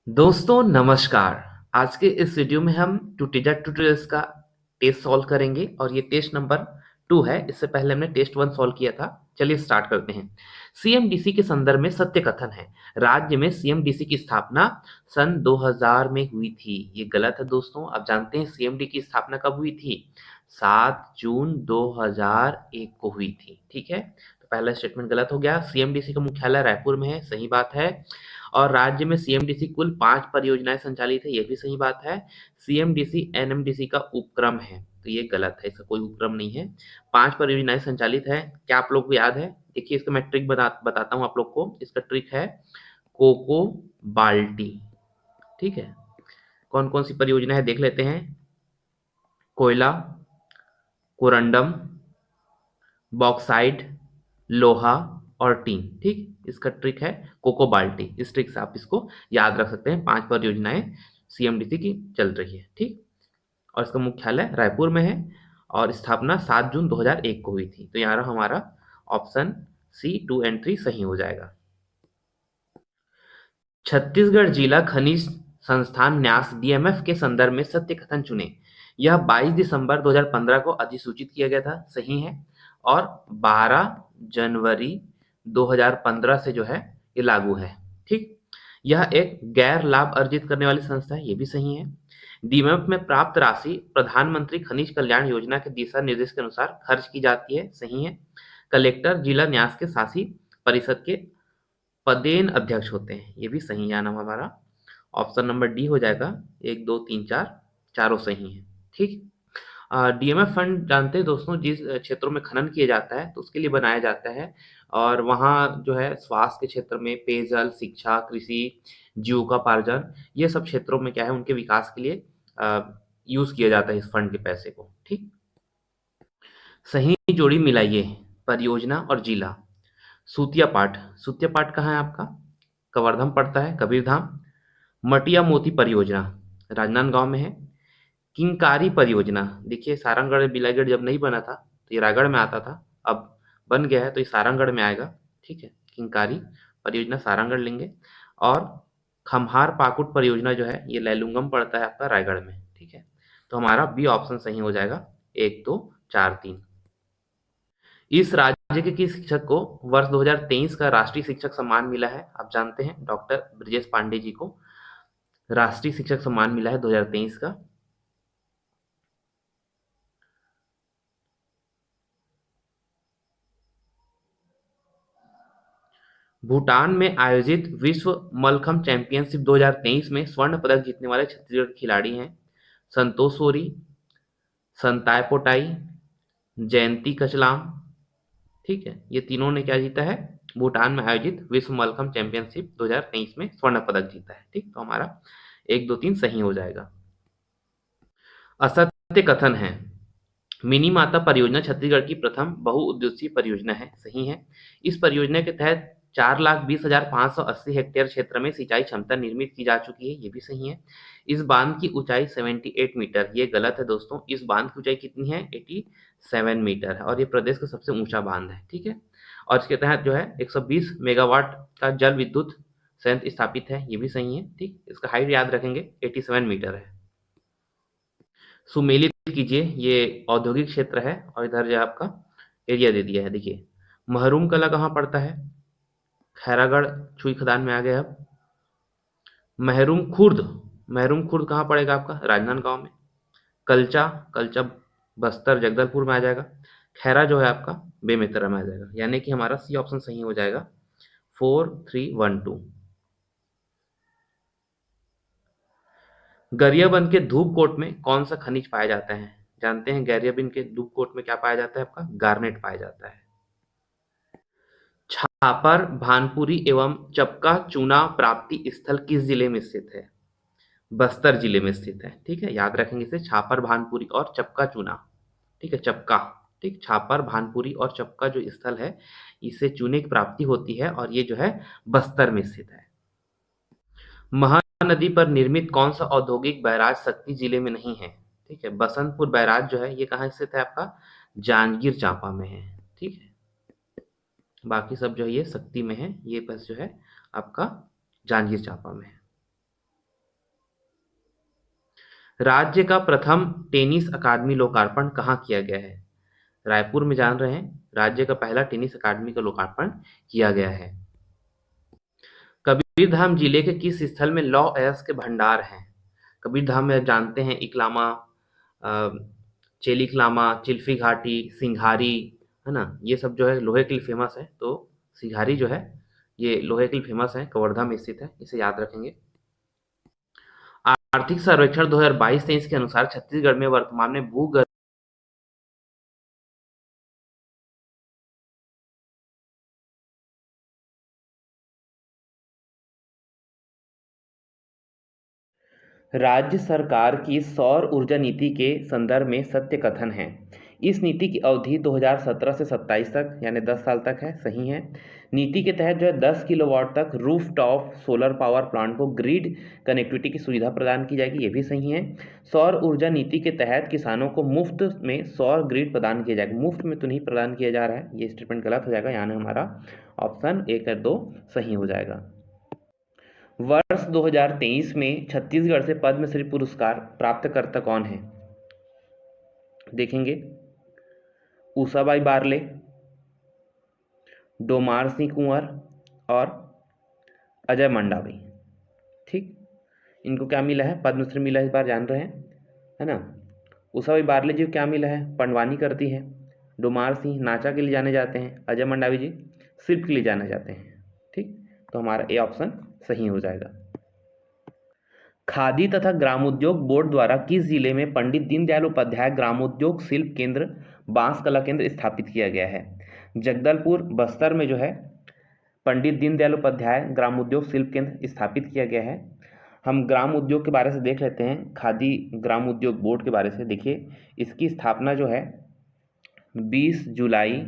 दोस्तों नमस्कार। आज के इस वीडियो में हम टूटीजा ट्यूटोरियल्स का टेस्ट सॉल्व करेंगे और ये टेस्ट नंबर 2 है। इससे पहले हमने टेस्ट 1 सॉल्व किया था। चलिए स्टार्ट करते हैं। सीएमडीसी के संदर्भ में सत्य कथन है। राज्य में सीएमडीसी की स्थापना सन 2000 में हुई थी। ये गलत है दोस्तों। आप जानते हैं सीएमडी की स्थापना कब हुई थी? 7 जून 2001 को हुई थी। ठीक है, तो पहला स्टेटमेंट गलत हो गया। सीएमडीसी का मुख्यालय रायपुर में है, सही बात है। और राज्य में सीएमडीसी कुल 5 परियोजनाएं संचालित है, ये भी सही बात है। सीएमडीसी एनएमडीसी का उपक्रम है, तो ये गलत है, इसका कोई उपक्रम नहीं है। 5 परियोजनाएं संचालित है। क्या आप लोग को याद है? देखिए इसका मैं ट्रिक बताता हूँ आप लोग को। इसका ट्रिक है कोको बाल्टी। ठीक है, कौन कौन सी परियोजना है देख लेते हैं। कोयला, कोरंडम, बॉक्साइट, लोहा और टीन। ठीक, इसका ट्रिक है कोको बाल्टी। इस ट्रिक से आप इसको याद रख सकते हैं। 5 परियोजनाएं सीएमडीसी की चल रही है। ठीक, और इसका मुख्यालय रायपुर में है और स्थापना 7 जून 2001 को हुई थी। तो यहाँ हमारा ऑप्शन सी 2 एंड 3 सही हो जाएगा। छत्तीसगढ़ जिला खनिज संस्थान न्यास डीएमएफ के संदर्भ में सत्य कथन चुने। यह 22 दिसंबर 2015 को अधिसूचित किया गया था, सही है। और 12 जनवरी 2015 से जो है ये लागू है। ठीक, यह एक गैर लाभ अर्जित करने वाली संस्था है, ये भी सही है। डीएमएफ में प्राप्त राशि प्रधानमंत्री खनिज कल्याण योजना के दिशा निर्देश के अनुसार खर्च की जाती है, सही है। कलेक्टर जिला न्यास के शासी परिषद के पदेन अध्यक्ष होते हैं, ये भी सही है। नाम हमारा ऑप्शन नंबर डी हो जाएगा। 1 2 3 4 चारों सही है। ठीक, डीएमएफ फंड जानते हैं दोस्तों, जिस क्षेत्रों में खनन किया जाता है तो उसके लिए बनाया जाता है। और वहाँ जो है स्वास्थ्य के क्षेत्र में, पेयजल, शिक्षा, कृषि, जीविकोपार्जन, ये सब क्षेत्रों में क्या है उनके विकास के लिए यूज किया जाता है इस फंड के पैसे को। ठीक, सही जोड़ी मिलाइए परियोजना और जिला। सूतिया पाठ, सूतिया पाठ कहाँ है आपका? कवर्धम पड़ता है, कबीरधाम। मटिया मोती परियोजना राजनांदगांव में है। किंकारी परियोजना, देखिए सारंगगढ़ बिलाईगढ़ जब नहीं बना था तो ये रायगढ़ में आता था, अब बन गया है तो ये सारंगगढ़ में आएगा। ठीक है, किंकारी परियोजना सारंगगढ़ लेंगे। और खम्हार पाकुड़ परियोजना जो है ये लैलुंगम पड़ता है आपका रायगढ़ में। ठीक है, तो हमारा बी ऑप्शन सही हो जाएगा। 1 2 4 3। इस राज्य के किस शिक्षक को वर्ष 2023 का राष्ट्रीय शिक्षक सम्मान मिला है? आप जानते हैं डॉक्टर ब्रजेश पांडे जी को राष्ट्रीय शिक्षक सम्मान मिला है 2023 का। भूटान में आयोजित विश्व मलखम्ब चैंपियनशिप 2023 में स्वर्ण पदक जीतने वाले छत्तीसगढ़ के खिलाड़ी हैं संतोष सोरी, संताय पोटाई, जयंती कचलाम। ठीक है, ये तीनों ने क्या जीता है? भूटान में आयोजित विश्व मलखम्ब चैंपियनशिप 2023 में स्वर्ण पदक जीता है। ठीक, तो हमारा 1 2 3 सही हो जाएगा। असत्य कथन है। मिनी माता परियोजना छत्तीसगढ़ की प्रथम बहुउद्देशीय परियोजना है, सही है। इस परियोजना के तहत 4,20,580 हेक्टेयर क्षेत्र में सिंचाई क्षमता निर्मित की जा चुकी है, ये भी सही है। इस बांध की ऊंचाई 78 मीटर, ये गलत है दोस्तों। इस बांध की ऊंचाई कितनी है? 87 मीटर है और ये प्रदेश का सबसे ऊंचा बांध है। ठीक है, और इसके तहत जो है 120 मेगावाट का जल विद्युत संयंत्र स्थापित है, ये भी सही है। ठीक, इसका हाइट याद रखेंगे 87 मीटर है। सुमेलित कीजिए, ये औद्योगिक क्षेत्र है और इधर जो आपका एरिया दे दिया है। देखिए महरूम कला कहाँ पड़ता है? खैरागढ़ छुई खदान में आ गए। अब महरूम खुर्द, महरूम खुर्द कहाँ पड़ेगा आपका? राजनांदगांव में। कलचा, कलचा बस्तर जगदलपुर में आ जाएगा। खैरा जो है आपका बेमेतरा में आ जाएगा, यानी कि हमारा सी ऑप्शन सही हो जाएगा। 4 3 1 2। गरियाबंद के धूपकोट में कौन सा खनिज पाया जाता है? जानते हैं गरियाबंद के धूपकोट में क्या पाया जाता है? आपका गार्नेट पाया जाता है। छापर, भानपुरी एवं चपका चूना प्राप्ति स्थल किस जिले में स्थित है? बस्तर जिले में स्थित है। ठीक है, याद रखेंगे इसे, छापर, भानपुरी और चपका चूना। ठीक है, चपका। ठीक, छापर, भानपुरी और चपका जो स्थल है इससे चूने की प्राप्ति होती है और ये जो है बस्तर में स्थित है। महानदी पर निर्मित कौन सा औद्योगिक बैराज शक्ति जिले में नहीं है? ठीक है, बसंतपुर बैराज जो है ये कहाँ स्थित है? आपका जांजगीर चांपा में है। ठीक है, बाकी सब जो है ये शक्ति में है, ये बस जो है आपका जांजगीर चांपा में है। राज्य का प्रथम टेनिस अकादमी लोकार्पण कहाँ किया गया है? रायपुर में जान रहे हैं, राज्य का पहला टेनिस अकादमी का लोकार्पण किया गया है। कबीरधाम जिले के किस स्थल में लौह अयस्क के भंडार हैं? कबीरधाम में जानते हैं इकलामा, चेलिकलामा, चिल्फी घाटी, सिंघारी, है ना, ये सब जो है लोहे के लिए फेमस है। तो सिंघारी जो है ये लोहे के लिए फेमस है, कवर्धा में स्थित है, इसे याद रखेंगे। आर्थिक सर्वेक्षण 2022-23 के अनुसार छत्तीसगढ़ में वर्तमान में भूगर्भ राज्य सरकार की सौर ऊर्जा नीति के संदर्भ में सत्य कथन है। इस नीति की अवधि 2017 से 27 तक यानी 10 साल तक है, सही है। नीति के तहत जो है 10 किलोवाट तक रूफटॉप सोलर पावर प्लांट को ग्रिड कनेक्टिविटी की सुविधा प्रदान की जाएगी, ये भी सही है। सौर ऊर्जा नीति के तहत किसानों को मुफ्त में सौर ग्रिड प्रदान किया जाएगा। मुफ्त में तो नहीं प्रदान किया जा रहा है, ये स्टेटमेंट गलत हो जाएगा, यानी हमारा ऑप्शन 1 और 2 सही हो जाएगा। वर्ष 2023 में छत्तीसगढ़ से पद्मश्री पुरस्कार प्राप्तकर्ता कौन है? देखेंगे, उषाबाई बारले, डोमार सिंह कुंवर और अजय मंडावी। ठीक, इनको क्या मिला है? पद्मश्री मिला है, इस बार जान रहे हैं, है ना। उषाबाई बारले जी को क्या मिला है? पंडवानी करती है। डोमार सिंह नाचा के लिए जाने जाते हैं। अजय मंडावी जी शिल्प के लिए जाने जाते हैं। ठीक, तो हमारा ए ऑप्शन सही हो जाएगा। खादी तथा ग्रामोद्योग बोर्ड द्वारा किस जिले में पंडित दीनदयाल उपाध्याय ग्रामोद्योग शिल्प केंद्र बांस कला केंद्र स्थापित किया गया है? जगदलपुर बस्तर में जो है पंडित दीनदयाल उपाध्याय ग्रामोद्योग शिल्प केंद्र स्थापित किया गया है। हम ग्राम उद्योग के बारे से देख लेते हैं, खादी ग्राम उद्योग बोर्ड के बारे से। देखिए, इसकी स्थापना जो है 20 जुलाई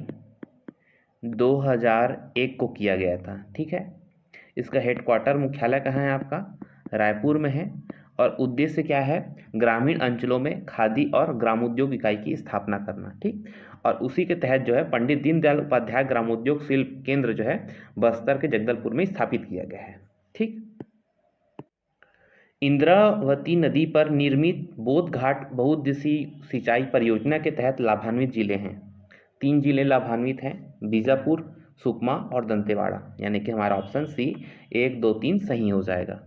2001 को किया गया था। ठीक है, इसका हेडक्वार्टर मुख्यालय कहाँ है? आपका रायपुर में है। और उद्देश्य क्या है? ग्रामीण अंचलों में खादी और ग्रामोद्योग इकाई की स्थापना करना। ठीक, और उसी के तहत जो है पंडित दीनदयाल उपाध्याय ग्रामोद्योग शिल्प केंद्र जो है बस्तर के जगदलपुर में स्थापित किया गया है। ठीक, इंद्रावती नदी पर निर्मित बोध घाट बहुउद्देशीय सिंचाई परियोजना के तहत लाभान्वित जिले हैं। 3 जिले लाभान्वित हैं, बीजापुर, सुकमा और दंतेवाड़ा, यानी कि हमारा ऑप्शन सी 1, 2, 3 सही हो जाएगा।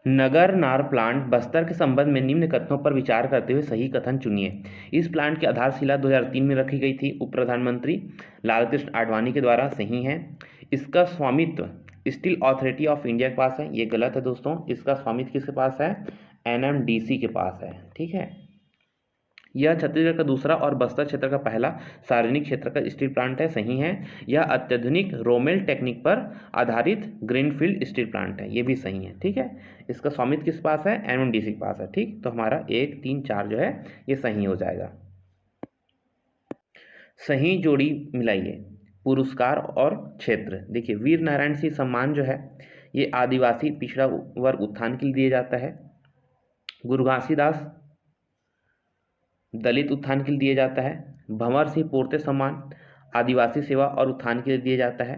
नगर नार प्लांट बस्तर के संबंध में निम्न कथनों पर विचार करते हुए सही कथन चुनिए। इस प्लांट की आधारशिला 2003 में रखी गई थी उप प्रधानमंत्री लालकृष्ण आडवाणी के द्वारा, सही है। इसका स्वामित्व स्टील अथॉरिटी ऑफ इंडिया के पास है, ये गलत है दोस्तों। इसका स्वामित्व किसके पास है? NMDC के पास है। ठीक है, यह छत्तीसगढ़ का दूसरा और बस्तर क्षेत्र का पहला सार्वजनिक क्षेत्र का स्टील प्लांट है, सही है। यह अत्याधुनिक रोमेल टेक्निक पर आधारित ग्रीनफील्ड स्टील प्लांट है, ये भी सही है। ठीक है, इसका स्वामित्व किस पास है? NMDC के पास है। ठीक, तो हमारा 1, 3, 4 जो है ये सही हो जाएगा। सही जोड़ी मिलाइए, पुरस्कार और क्षेत्र। देखिए, वीर नारायण सिंह सम्मान जो है ये आदिवासी पिछड़ा वर्ग उत्थान के लिए दिया जाता है। गुरु घासीदास दलित उत्थान के लिए दिया जाता है। भंवर सिंह पोर्ते सम्मान आदिवासी सेवा और उत्थान के लिए दिया जाता है।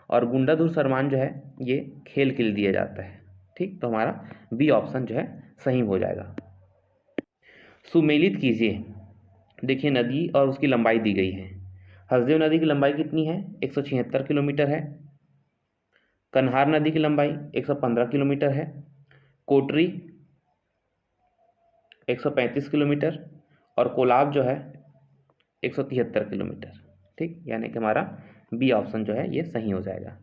और गुंडाधुर सम्मान जो है ये खेल के लिए दिया जाता है। ठीक, तो हमारा बी ऑप्शन जो है सही हो जाएगा। सुमेलित कीजिए। देखिए, नदी और उसकी लंबाई दी गई है। हसदेव नदी की लंबाई कितनी है? 176 किलोमीटर है। कन्हार नदी की लंबाई 115 किलोमीटर है। कोटरी 135 किलोमीटर और कोलाब जो है 173 किलोमीटर। ठीक, यानी कि हमारा बी ऑप्शन जो है ये सही हो जाएगा।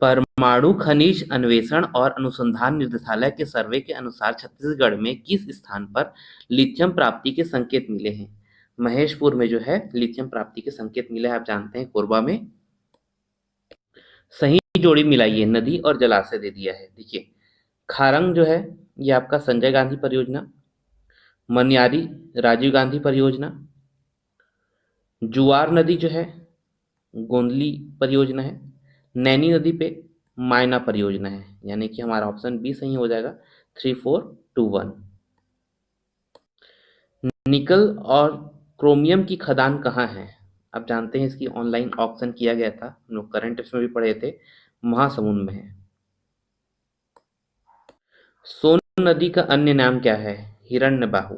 परमाणु खनिज अन्वेषण और अनुसंधान निदेशालय के सर्वे के अनुसार छत्तीसगढ़ में किस स्थान पर लिथियम प्राप्ति के संकेत मिले हैं? महेशपुर में जो है लिथियम प्राप्ति के संकेत मिले हैं, आप जानते हैं, कोरबा में। सही जोड़ी मिलाइए, नदी और जलाशय दे दिया है। देखिए, खारंग जो है ये आपका संजय गांधी परियोजना, मनियारी राजीव गांधी परियोजना, जुआर नदी जो है गोंदली परियोजना है, नैनी नदी पे मायना परियोजना है, यानी कि हमारा ऑप्शन बी सही हो जाएगा। 3, 4, 2, 1। निकल और क्रोमियम की खदान कहाँ है? आप जानते हैं इसकी ऑनलाइन ऑक्शन किया गया था, हम लोग करंट अफेयर्स में भी पढ़े थे, महासमुंद में है। सोन नदी का अन्य नाम क्या है? हिरण्यबाहु।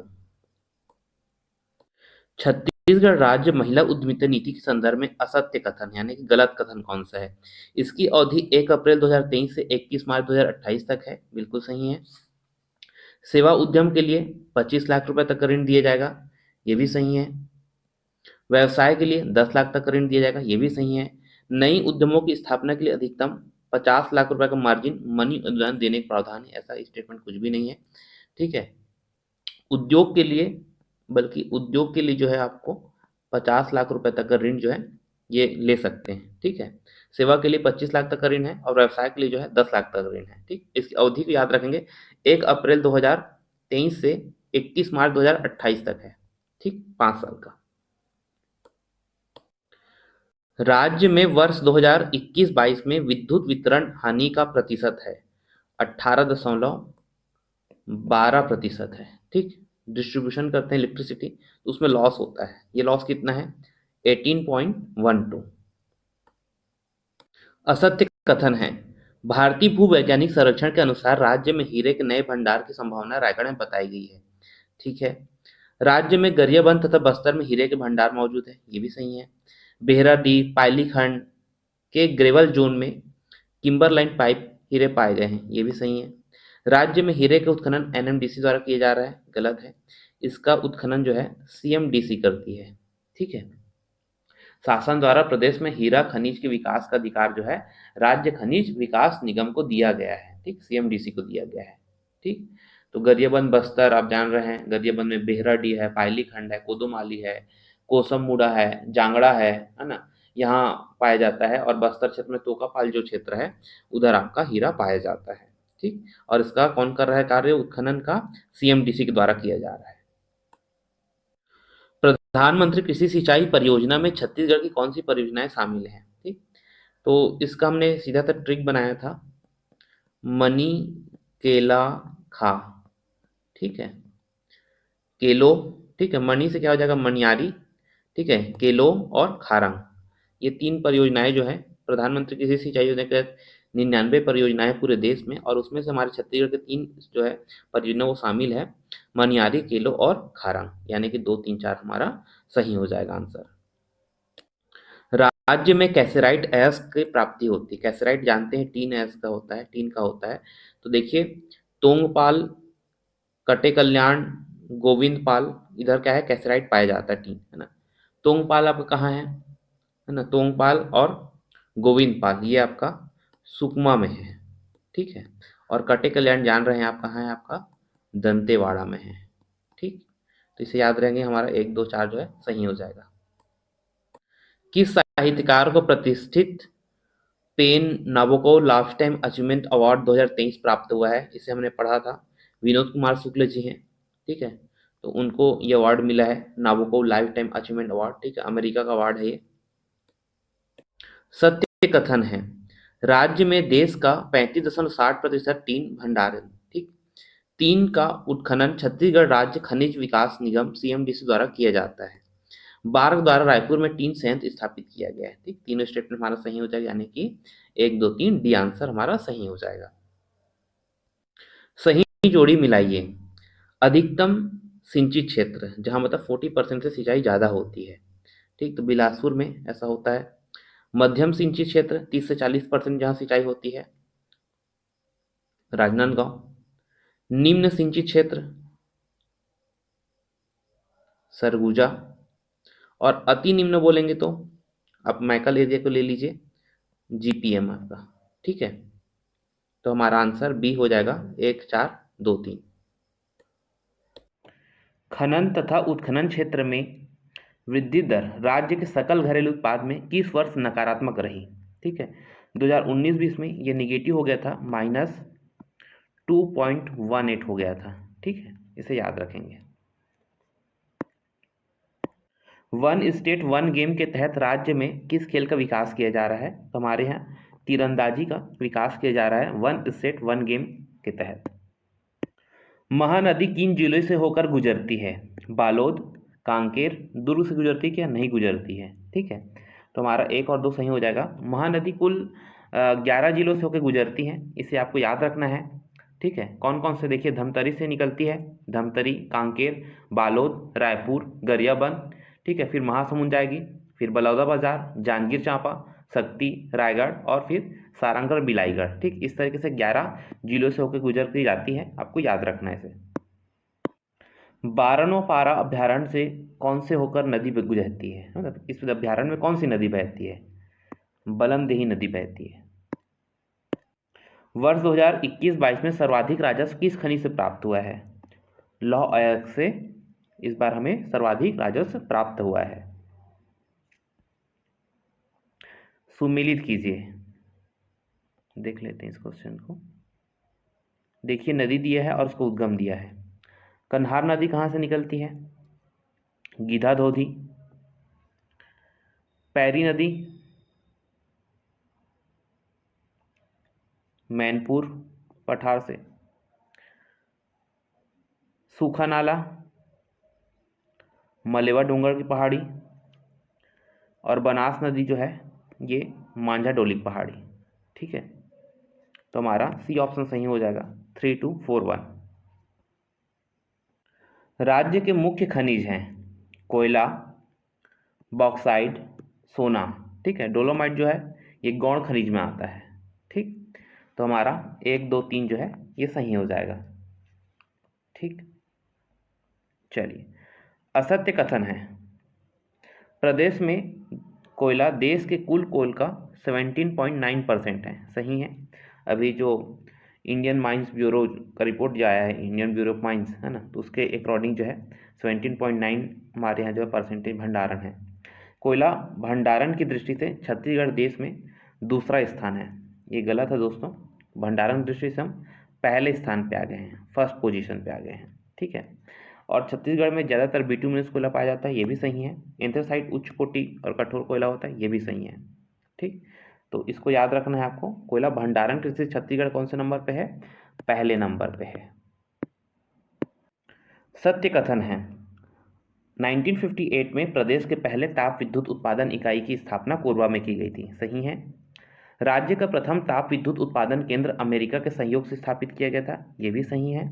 छत्तीसगढ़ राज्य महिला उद्यमिता नीति के संदर्भ में असत्य कथन यानी कि गलत कथन कौन सा है? इसकी अवधि 1 अप्रैल 2023 से 21 मार्च 2028 तक है, बिल्कुल सही है। सेवा उद्यम के लिए 25 लाख रुपए तक का ऋण दिया जाएगा, ये भी सही है। व्यवसाय के लिए 10 लाख तक का ऋण दिया जाएगा, ये भी सही है। नई उद्यमों की स्थापना के लिए अधिकतम 50 लाख रुपए का मार्जिन मनी अनुदान देने का प्रावधान है, ऐसा स्टेटमेंट कुछ भी नहीं है। ठीक है। उद्योग के लिए, बल्कि उद्योग के लिए जो है आपको 50 लाख रुपए तक का ऋण जो है ये ले सकते हैं। ठीक है। सेवा के लिए 25 लाख तक का ऋण है और व्यवसाय के लिए जो है 10 लाख तक का ऋण है। ठीक, इसकी अवधि को याद रखेंगे, 1 अप्रैल 2023 से 31 मार्च 2028 तक है। ठीक, 5 साल का। राज्य में वर्ष 2021-22 में विद्युत वितरण हानि का प्रतिशत है 18.12% है। ठीक, डिस्ट्रीब्यूशन करते हैं इलेक्ट्रिसिटी तो उसमें लॉस होता है, ये लॉस कितना है? 18.12। असत्य कथन है, भारतीय भूवैज्ञानिक सर्वेक्षण के अनुसार राज्य में हीरे के नए भंडार की संभावना रायगढ़ में बताई गई है। ठीक है। राज्य में गरियाबंद तथा बस्तर में हीरे के भंडार मौजूद है, ये भी सही है। बेहराडीह पायलीखंड के ग्रेवल जोन में किम्बरलाइन पाइप हीरे पाए गए हैं, ये भी सही है। राज्य में हीरे का उत्खनन एनएमडीसी द्वारा किया जा रहा है, गलत है। इसका उत्खनन जो है सीएमडीसी करती है। ठीक है। शासन द्वारा प्रदेश में हीरा खनिज के विकास का अधिकार जो है राज्य खनिज विकास निगम को दिया गया है। ठीक, सीएमडीसी को दिया गया है। ठीक, तो गरियाबंद बस्तर आप जान रहे हैं, गरियाबंद में बेहराडीह है, पायलीखंड है, कोदोमाली है, कोसममुड़ा है, जांगड़ा है ना, यहाँ पाया जाता है। और बस्तर क्षेत्र में तोकापाल जो क्षेत्र है उधर आपका हीरा पाया जाता है। ठीक, और इसका कौन कर रहा है कार्य? उत्खनन का सीएमडीसी के द्वारा किया जा रहा है। प्रधानमंत्री कृषि सिंचाई परियोजना में छत्तीसगढ़ की कौन सी परियोजनाएं शामिल हैं? ठीक, तो इसका हमने सीधा सा ट्रिक बनाया था, मनी केला खा। ठीक है, केलो। ठीक है, मणि से क्या हो जाएगा? मनियारी। ठीक है, केलो और खारंग, ये 3 परियोजनाएं जो है प्रधानमंत्री कृषि सिंचाई योजना के तहत 99 परियोजनाएं पूरे देश में, और उसमें से हमारे छत्तीसगढ़ के 3 जो है परियोजना वो शामिल है, मनियारी, केलो और खारंग, यानी कि 2, 3, 4 हमारा सही हो जाएगा आंसर। राज्य में कैसेराइट ऐश की प्राप्ति होती है। कैसेराइट जानते हैं टीन ऐश का होता है, टीन का होता है। तो देखिए, तोंगपाल, कटे कल्याण, गोविंदपाल, इधर क्या है? कैसेराइट पाया जाता है, टीन, है ना। तोंगपाल आपका कहाँ है ना? तोंगपाल और गोविंदपाल ये आपका सुकमा में है। ठीक है, और कटे कल्याण जान रहे हैं आप कहाँ है? आपका दंतेवाड़ा में है। ठीक, तो इसे याद रहेंगे, हमारा 1, 2, 4 जो है सही हो जाएगा। किस साहित्यकार को प्रतिष्ठित PEN Nabokov lifetime achievement award 2023 प्राप्त हुआ है? इसे हमने पढ़ा था, विनोद कुमार शुक्ल जी हैं। ठीक है, तो उनको ये अवार्ड मिला है, Nabokov lifetime achievement award. ठीक है, अमेरिका का अवार्ड है ये। सत्य कथन है, राज्य में देश का 35.60% टीन भंडार है। ठीक, टीन का उत्खनन छत्तीसगढ़ राज्य खनिज विकास निगम सीएमडीसी द्वारा किया जाता है। बार्ग द्वारा रायपुर में टीन संयंत्र स्थापित किया गया है। ठीक, तीनों स्टेटमेंट हमारा सही हो जाएगा, यानी कि 1, 2, 3 डी आंसर हमारा सही हो जाएगा। सही जोड़ी मिलाइए। अधिकतम सिंचित क्षेत्र जहां मतलब 40% से सिंचाई ज्यादा होती है। ठीक, तो बिलासपुर में ऐसा होता है। मध्यम सिंचित क्षेत्र 30 से 40% जहां सिंचाई होती है, राजनांदगांव। निम्न सिंचित क्षेत्र सरगुजा, और अति निम्न बोलेंगे तो आप मैकल एरिया को ले लीजिए, जीपीएम आपका। ठीक है, तो हमारा आंसर बी हो जाएगा, 1, 4, 2, 3। खनन तथा उत्खनन क्षेत्र में वृद्धि दर राज्य के सकल घरेलू उत्पाद में किस वर्ष नकारात्मक रही? ठीक है, 2019-20 में ये निगेटिव हो गया था, -2.18 हो गया था। ठीक है, इसे याद रखेंगे। वन स्टेट वन गेम के तहत राज्य में किस खेल का विकास किया जा रहा है? तो हमारे यहाँ तीरंदाजी का विकास किया जा रहा है वन स्टेट वन गेम के तहत। महानदी किन जिलों से होकर गुजरती है? बालोद, कांकेर, दुर्ग से गुजरती है क्या? नहीं गुजरती है। ठीक है, तो हमारा 1 और 2 सही हो जाएगा। महानदी कुल 11 जिलों से होकर गुजरती है, इसे आपको याद रखना है। ठीक है। कौन कौन से, देखिए धमतरी से निकलती है, धमतरी, कांकेर, बालोद, रायपुर, गरियाबंद, ठीक है। फिर महासमुंद जाएगी, फिर बलौदाबाजार, जांजगीर चांपा, शक्ति, रायगढ़ और फिर सारंगगढ़, बिलाईगढ़। ठीक, इस तरीके से 11 जिलों से होकर गुजर कर जाती है, आपको याद रखना है इसे। बारनोपारा अभ्यारण्य से कौन से होकर नदी गुजरती है, मतलब इस अभ्यारण्य में कौन सी नदी बहती है? बलमदेही नदी बहती है। वर्ष 2021-22 में सर्वाधिक राजस्व किस खनिज से प्राप्त हुआ है? लौह अयस्क से इस बार हमें सर्वाधिक राजस्व प्राप्त हुआ है। सुमेलित कीजिए, देख लेते हैं इस क्वेश्चन को। देखिए नदी दिया है और उसको उद्गम दिया है। कन्हार नदी कहाँ से निकलती है? गीधाधोधी, पैरी नदी मैनपुर पठार से, सूखा नाला मलेवा डोंगर की पहाड़ी, और बनास नदी जो है ये मांझा डोली की पहाड़ी। ठीक है, तो हमारा सी ऑप्शन सही हो जाएगा, 3241। राज्य के मुख्य खनिज हैं कोयला, बॉक्साइट, सोना। ठीक है, डोलोमाइट जो है ये गौण खनिज में आता है। ठीक, तो हमारा 1, 2, 3 जो है ये सही हो जाएगा। ठीक, चलिए असत्य कथन है। प्रदेश में कोयला देश के कुल कोल का 17.9% है, सही है। अभी जो इंडियन माइंस ब्यूरो का रिपोर्ट जो आया है, इंडियन ब्यूरो ऑफ माइंस है ना, तो उसके अकॉर्डिंग जो है 17.9 हमारे यहाँ जो है परसेंटेज भंडारण है। कोयला भंडारण की दृष्टि से छत्तीसगढ़ देश में दूसरा स्थान है। ये गलत है दोस्तों, भंडारण की दृष्टि से हम पहले स्थान पे आ गए हैं, फर्स्ट पोजीशन पे आ गए हैं। ठीक है, और छत्तीसगढ़ में ज़्यादातर बिटुमिनस कोयला पाया जाता है, ये भी सही है। एंथ्रासाइट उच्च कोटि और कठोर कोयला होता है, ये भी सही है। ठीक, तो इसको याद रखना है आपको। कोयला भंडारण कृषि छत्तीसगढ़ कौन से नंबर पे है? पहले नंबर पे है। सत्य कथन है 1958 में प्रदेश के पहले ताप विद्युत उत्पादन इकाई की स्थापना कोरबा में की गई थी, सही है। राज्य का प्रथम ताप विद्युत उत्पादन केंद्र अमेरिका के सहयोग से स्थापित किया गया था, ये भी सही है।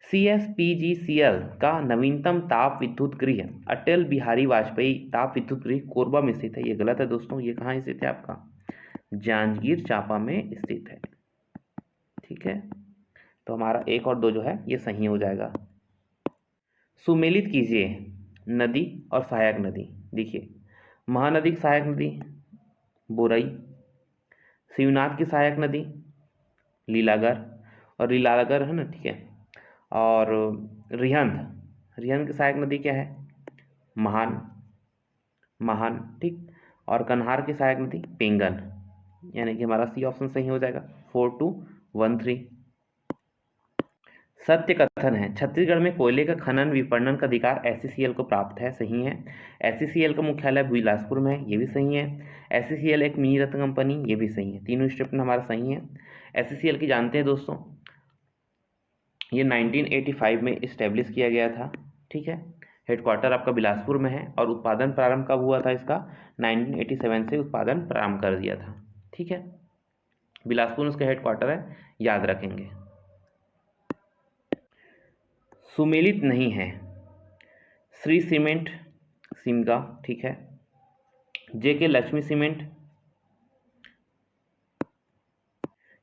CSPGCL का नवीनतम ताप विद्युत गृह अटल बिहारी वाजपेयी ताप विद्युत गृह कोरबा में स्थित है, ये गलत है दोस्तों। ये कहाँ स्थित है? आपका जांजगीर चांपा में स्थित है। ठीक है, तो हमारा 1 और 2 जो है ये सही हो जाएगा। सुमेलित कीजिए नदी और सहायक नदी। देखिए महानदी की सहायक नदी बोरई, शिवनाथ की सहायक नदी लीलागर, और लीलागर है ना, ठीक है। और रिहंद, रिहंद की सहायक नदी क्या है? महान, महान। ठीक, और कन्हार की सहायक नदी पेंगन, यानी कि हमारा सी ऑप्शन सही हो जाएगा, 4213। सत्य कथन है छत्तीसगढ़ में कोयले का खनन विपणन का अधिकार SCCL को प्राप्त है, सही है। SCCL का मुख्यालय बिलासपुर में है, ये भी सही है। SCCL एक मिनी रत्न कंपनी, ये भी सही है। तीनों स्टेटमेंट हमारा सही है। SCCL की जानते हैं दोस्तों, ये 1985 में इस्टेब्लिश किया गया था। ठीक है, हेडक्वार्टर आपका बिलासपुर में है, और उत्पादन प्रारंभ कब हुआ था इसका? 1987 से उत्पादन प्रारंभ कर दिया था। ठीक है, बिलासपुर में उसका हेडक्वार्टर है, याद रखेंगे। सुमेलित नहीं है श्री सीमेंट सिमगा, ठीक है। JK लक्ष्मी सीमेंट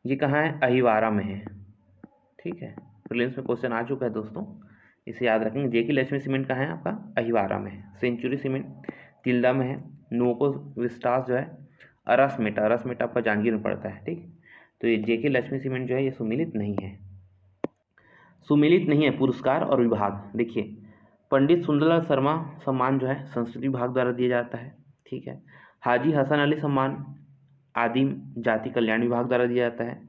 ये कहाँ है? अहिवारा में है। ठीक है, प्रीलिम्स में क्वेश्चन आ चुका है दोस्तों, इसे याद रखेंगे। JK लक्ष्मी सीमेंट कहाँ है? आपका अहिवारा में है। सेंचुरी सीमेंट तिल्दा में है। नोको विस्टास जो है अरसमेटा, अरसमेटा आपका जांजगीर में पड़ता है। ठीक, तो ये JK लक्ष्मी सीमेंट जो है ये सुमेलित नहीं है। सुमेलित नहीं है पुरस्कार और विभाग। देखिए पंडित सुंदरलाल शर्मा सम्मान जो है संस्कृति विभाग द्वारा दिया जाता है। ठीक है, हाजी हसन अली सम्मान आदिम जाति कल्याण विभाग द्वारा दिया जाता है।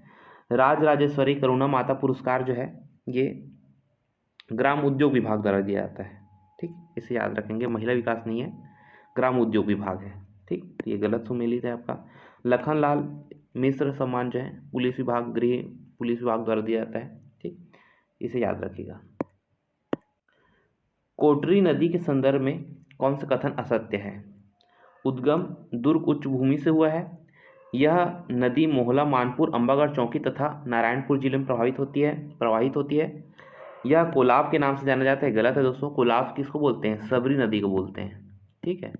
राज राजेश्वरी करुणा माता पुरस्कार जो है ये ग्राम उद्योग विभाग द्वारा दिया जाता है। ठीक, इसे याद रखेंगे, महिला विकास नहीं है, ग्राम उद्योग विभाग है। ठीक, तो ये गलत सुमेलित है आपका। लखनलाल मिश्र सम्मान जो है पुलिस विभाग, गृह पुलिस विभाग द्वारा दिया जाता है। ठीक, इसे याद रखिएगा। कोटरी नदी के संदर्भ में कौन सा कथन असत्य है? उद्गम दुर्ग उच्च भूमि से हुआ है, यह नदी मोहला, मानपुर, अंबागढ़ चौकी तथा नारायणपुर जिले में प्रवाहित होती है। यह कोलाब के नाम से जाना जाता है। गलत है दोस्तों। कोलाब किसको बोलते हैं? सबरी नदी को बोलते हैं। ठीक है,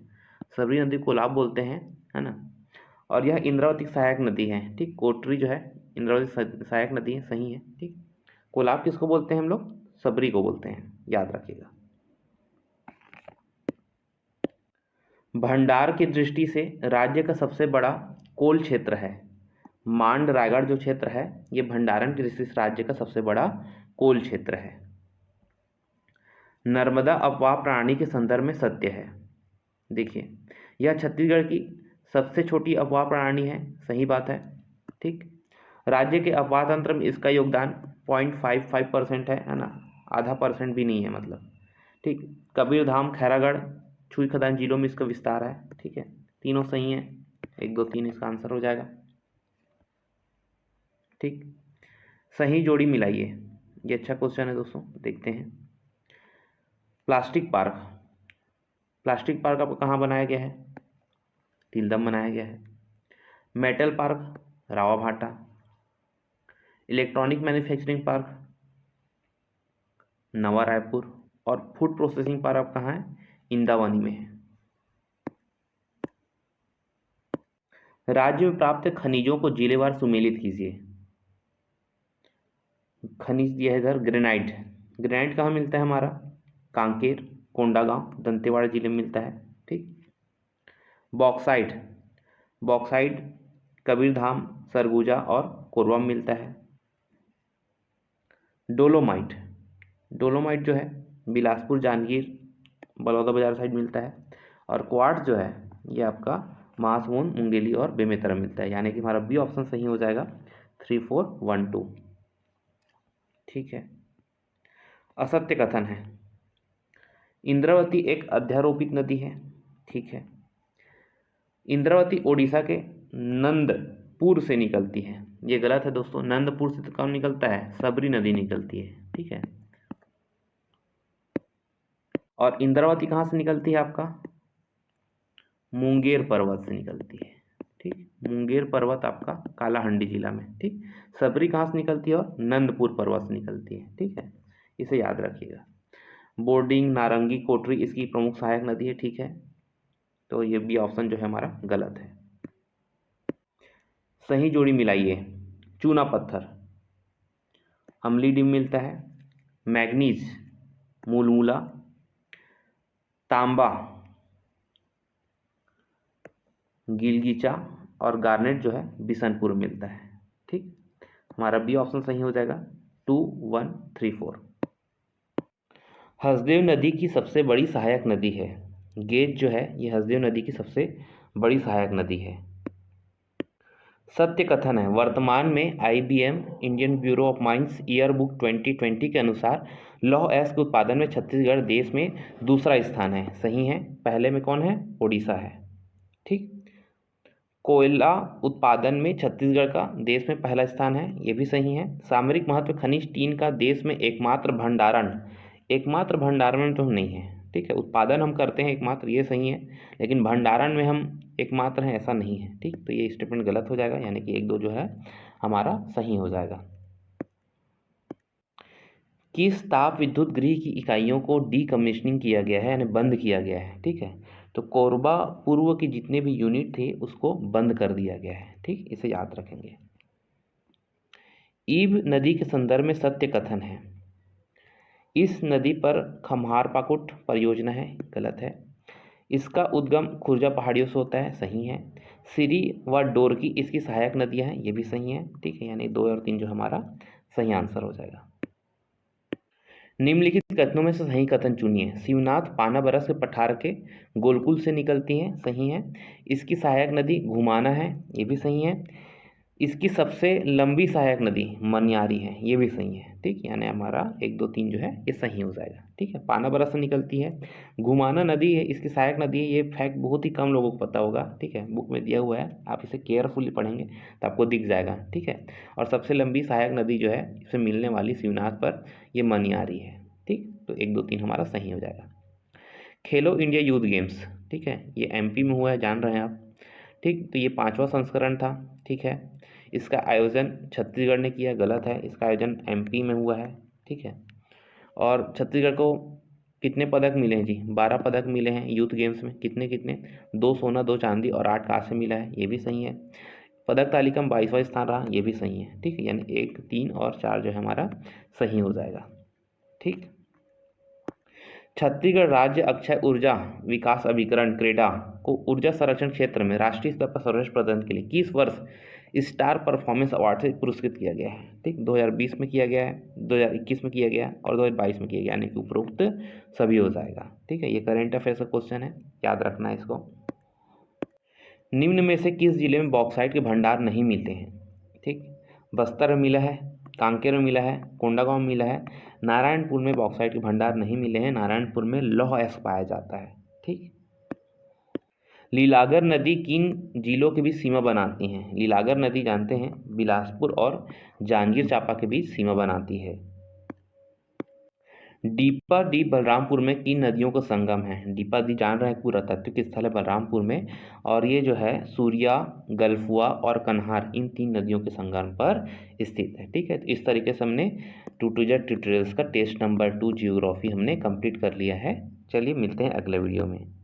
सबरी नदी कोलाब बोलते हैं, है ना। और यह इंद्रावती की सहायक नदी है। ठीक, कोटरी जो है इंद्रावती सहायक नदी है, सही है। ठीक, कोलाब किसको बोलते हैं हम लोग? सबरी को बोलते हैं, याद रखिएगा। भंडार की दृष्टि से राज्य का सबसे बड़ा कोल क्षेत्र है मांड रायगढ़। जो क्षेत्र है ये भंडारण की दृष्टि से राज्य का सबसे बड़ा कोल क्षेत्र है। नर्मदा अपवाह प्राणी के संदर्भ में सत्य है। देखिए, यह छत्तीसगढ़ की सबसे छोटी अपवाह प्राणी है, सही बात है। ठीक, राज्य के अपवाह तंत्र में इसका योगदान 0.55% है ना, आधा % भी नहीं है मतलब। ठीक, कबीरधाम, खैरागढ़, छुई खदान जिलों में इसका विस्तार है। ठीक है, तीनों सही है, 1 2 3 इसका आंसर हो जाएगा। ठीक, सही जोड़ी मिलाइए, ये अच्छा क्वेश्चन है दोस्तों, देखते हैं। प्लास्टिक पार्क आपको कहाँ बनाया गया है? तिलदम बनाया गया है। Metal park Rawabhata. Electronic manufacturing park नवा रायपुर। और फूड प्रोसेसिंग पार्क कहाँ है? इंदावानी में है। राज्य में प्राप्त खनिजों को जिलेवार सुमेलित कीजिए। खनिज दिया है इधर ग्रेनाइट। ग्रेनाइट कहाँ मिलता है हमारा? कांकेर, कोंडागांव, दंतेवाड़ा जिले में मिलता है। ठीक, बॉक्साइट कबीरधाम, सरगुजा और कोरबा में मिलता है। डोलोमाइट जो है बिलासपुर, जांजगीर, बलौदा बाजार साइड मिलता है। और क्वार्ट्ज जो है ये आपका महासमुंद, मुंगेली और बेमेतरा मिलता है। यानी कि हमारा बी ऑप्शन सही हो जाएगा, 3 4 1 2। ठीक है, असत्य कथन है। इंद्रावती एक अध्यारोपित नदी है। ठीक है, इंद्रावती ओडिशा के नंदपुर से निकलती है। ये गलत है दोस्तों। नंदपुर से तो कौन निकलता है? सबरी नदी निकलती है। ठीक है, और इंद्रावती कहाँ से निकलती है आपका? मुंगेर पर्वत से निकलती है। ठीक, मुंगेर पर्वत आपका कालाहंडी जिला में। ठीक, सबरी कहाँ से निकलती है? और नंदपुर पर्वत से निकलती है। ठीक है, इसे याद रखिएगा। बोर्डिंग, नारंगी, कोटरी इसकी प्रमुख सहायक नदी है। ठीक है, तो ये बी ऑप्शन जो है हमारा गलत है। सही जोड़ी मिलाइए। चूना पत्थर अमली डिम मिलता है। मैग्नीज मूलमूला, तांबा गिलगिचा और गार्नेट जो है बिशनपुर मिलता है। ठीक, हमारा बी ऑप्शन सही हो जाएगा, 2 1 3 4। हसदेव नदी की सबसे बड़ी सहायक नदी है। गेज जो है ये हसदेव नदी की सबसे बड़ी सहायक नदी है। सत्य कथन है। वर्तमान में IBM Indian bureau of mines year book 2020 के अनुसार लौह अयस्क के उत्पादन में छत्तीसगढ़ देश में दूसरा स्थान है। सही है, पहले में कौन है? ओडिशा है। ठीक, कोयला उत्पादन में छत्तीसगढ़ का देश में पहला स्थान है, ये भी सही है। सामरिक महत्व खनिज टीन का देश में एकमात्र भंडारण तो नहीं है। ठीक है, उत्पादन हम करते हैं एकमात्र, ये सही है, लेकिन भंडारण में हम एकमात्र हैं ऐसा नहीं है। ठीक, तो ये स्टेटमेंट गलत हो जाएगा, यानी कि 1 2 जो है हमारा सही हो जाएगा। किस ताप विद्युत गृह की इकाइयों को डीकमीशनिंग किया गया है, यानी बंद किया गया है? ठीक है, तो कोरबा पूर्व के जितने भी यूनिट थे उसको बंद कर दिया गया है। ठीक, इसे याद रखेंगे। ईब नदी के संदर्भ में सत्य कथन है। इस नदी पर खम्हार पाकुट परियोजना है। गलत है। इसका उद्गम खुर्जा पहाड़ियों से होता है। सही है। सिरी व डोरकी इसकी सहायक नदियां हैं। ये भी सही है। ठीक है, यानी 2 और 3 जो हमारा सही आंसर हो जाएगा। निम्नलिखित कथनों में से सही कथन चुनिए। शिवनाथ पानाबरस के पठार के गोलकुल से निकलती है। सही है। इसकी सहायक नदी घुमाना है। ये भी सही है। इसकी सबसे लंबी सहायक नदी मनियारी है। ये भी सही है। ठीक, यानी हमारा 1 2 3 जो है ये सही हो जाएगा। ठीक है, पानाबरस से निकलती है। घुमाना नदी है इसकी सहायक नदी है। ये फैक्ट बहुत ही कम लोगों को पता होगा। ठीक है, बुक में दिया हुआ है, आप इसे केयरफुली पढ़ेंगे तो आपको दिख जाएगा। ठीक है, और सबसे लंबी सहायक नदी जो है इसे मिलने वाली शिवनाथ पर ये मनियारी है। ठीक, तो 1 2 3 हमारा सही हो जाएगा। खेलो इंडिया यूथ गेम्स, ठीक है, ये MP में हुआ है, जान रहे हैं आप। ठीक, तो ये 5वां संस्करण था। ठीक है, इसका आयोजन छत्तीसगढ़ ने किया, गलत है, इसका आयोजन एमपी में हुआ है। ठीक है, और छत्तीसगढ़ को कितने पदक मिले हैं जी? 12 पदक मिले हैं यूथ गेम्स में। कितने कितने? 2 सोना, 2 चांदी और 8 कांस्य मिला है, ये भी सही है। पदक तालिका में 22वां स्थान रहा, ये भी सही है। ठीक है, यानी 1, 3 और 4 जो है हमारा सही हो जाएगा। ठीक, छत्तीसगढ़ राज्य अक्षय ऊर्जा विकास अभिकरण क्रेडा को ऊर्जा संरक्षण क्षेत्र में राष्ट्रीय स्तर पर सर्वश्रेष्ठ प्रदर्शन के लिए किस वर्ष स्टार परफॉर्मेंस अवार्ड से पुरस्कृत किया गया है? ठीक, 2020 में किया गया है, 2021 में किया गया और 2022 में किया गया, यानी कि उपरोक्त सभी हो जाएगा। ठीक है, ये करेंट अफेयर्स का क्वेश्चन है, याद रखना है इसको। निम्न में से किस जिले में बॉक्साइट के भंडार नहीं मिलते हैं? ठीक, बस्तर में मिला है, कांकेर में मिला है, कोंडागांव में मिला है, नारायणपुर में बॉक्साइट के भंडार नहीं मिले हैं, नारायणपुर में लौह अयस्क पाया जाता है। ठीक, लीलागर नदी किन जिलों के बीच सीमा बनाती हैं? लीलागर नदी जानते हैं बिलासपुर और जांजगीर चांपा के बीच सीमा बनाती है। डीपादी बलरामपुर में किन नदियों का संगम है? डीपादी जान रहे हैं, पुरातात्विक स्थल है बलरामपुर में, और ये जो है सूर्या, गलफुआ और कन्हार, इन 3 नदियों के संगम पर स्थित है। ठीक है, तो इस तरीके से हमने 2 टू जेड ट्यूटोरियल्स का टेस्ट नंबर 2 जियोग्राफी हमने कंप्लीट कर लिया है। चलिए मिलते हैं अगले वीडियो में।